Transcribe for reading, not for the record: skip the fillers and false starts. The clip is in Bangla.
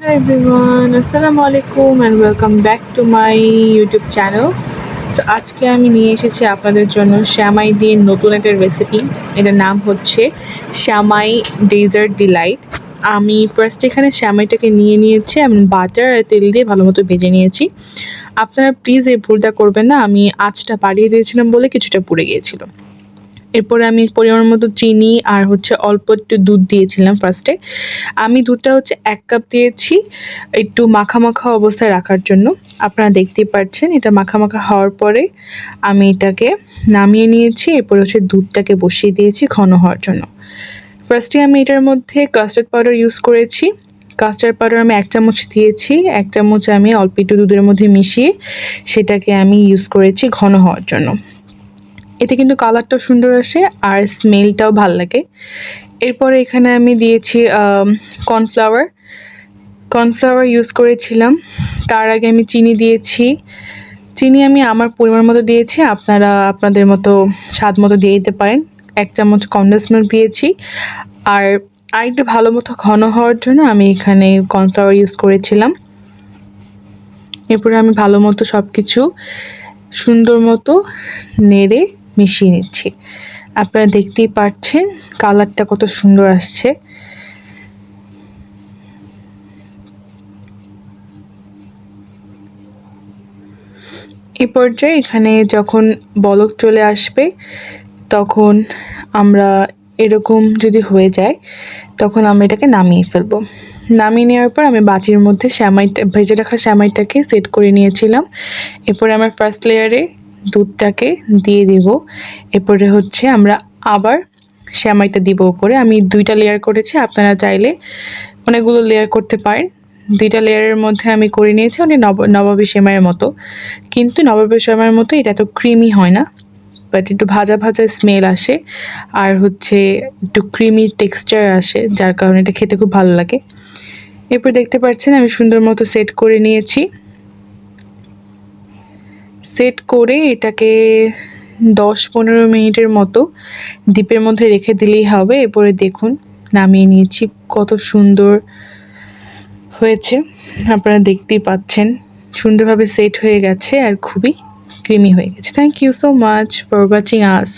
Hi everyone, Assalamu alaikum and welcome back to my YouTube channel. So আজকে আমি নিয়ে এসেছি আপনাদের জন্য শ্যামাই দিয়ে নতুন একটা রেসিপি। এটার নাম হচ্ছে শ্যামাই ডেজার্ট ডিলাইট। আমি ফার্স্ট এখানে শ্যামাইটাকে নিয়ে নিয়েছি, আমি বাটার আর তেল দিয়ে ভালো মতো ভেজে নিয়েছি। আপনারা প্লিজ এই ভুলটা করবেন না, আমি আঁচটা বাড়িয়ে দিয়েছিলাম বলে কিছুটা পুড়ে গিয়েছিল। এরপরে আমি পরিমাণ মতো চিনি আর অল্প একটু দুধ দিয়েছিলাম ফার্স্টে। আমি দুধটা 1 কাপ দিয়েছি একটু মাখা মাখা অবস্থায় রাখার জন্য। আপনারা দেখতেই পাচ্ছেন এটা মাখা মাখা হওয়ার পরে আমি এটাকে নামিয়ে নিয়েছি। এরপরে দুধটাকে বসিয়ে দিয়েছি ঘন হওয়ার জন্য। ফার্স্টে আমি এটার মধ্যে কাস্টার্ড পাউডার ইউজ করেছি। কাস্টার্ড পাউডার আমি 1 চামচ দিয়েছি। 1 চামচ আমি অল্প একটু দুধের মধ্যে মিশিয়ে সেটাকে আমি ইউজ করেছি ঘন হওয়ার জন্য। এতে কিন্তু কালারটাও সুন্দর আসে আর স্মেলটাও ভাল লাগে। এরপরে এখানে আমি দিয়েছি কর্নফ্লাওয়ার ইউজ করেছিলাম। তার আগে আমি চিনি দিয়েছি। চিনি আমি আমার পরিমাণ মতো দিয়েছি, আপনারা আপনাদের মতো স্বাদ মতো দিয়ে দিতে পারেন। 1 চামচ কনডেন্স মিল্ক দিয়েছি। আর একটু ভালো মতো ঘন হওয়ার জন্য আমি এখানে কর্নফ্লাওয়ার ইউজ করেছিলাম। এরপরে আমি ভালো মতো সব কিছু সুন্দর মতো নেড়ে মিশিয়ে নিচ্ছি। আপনারা দেখতেই পাচ্ছেন কালারটা কত সুন্দর আসছে। এই পর্যায়ে এখানে যখন বলক চলে আসবে তখন আমরা এরকম যদি হয়ে যায় তখন আমরা এটাকে নামিয়ে ফেলবো। নামিয়ে নেওয়ার পর আমি বাটির মধ্যে ভেজে রাখা শ্যামাইটাকে সেট করে নিয়েছিলাম। এরপরে আমার ফার্স্ট লেয়ারে দুধটাকে দিয়ে দেব। এরপরে আমরা আবার শ্যামাইটা দিব উপরে। আমি 2টা লেয়ার করেছি, আপনারা চাইলে অনেকগুলো লেয়ার করতে পারেন। 2টা লেয়ারের মধ্যে আমি করে নিয়েছি অনেক নবাবী সেমাইয়ের মতো, কিন্তু নবাবী সেমাইয়ের মতো এটা এত ক্রিমি হয় না, বাট একটু ভাজা ভাজা স্মেল আসে আর একটু ক্রিমি টেক্সচার আসে, যার কারণে এটা খেতে খুব ভালো লাগে। এরপর দেখতে পাচ্ছেন আমি সুন্দর মতো সেট করে নিয়েছি। সেট করে এটাকে 10-15 মিনিটের মতো ডিপের মধ্যে রেখে দিলেই হবে। এরপরে দেখুন নামিয়ে নিয়েছি, কত সুন্দর হয়েছে। আপনারা দেখতেই পাচ্ছেন সুন্দরভাবে সেট হয়ে গেছে আর খুবই ক্রিমি হয়ে গেছে। Thank you so much for watching us.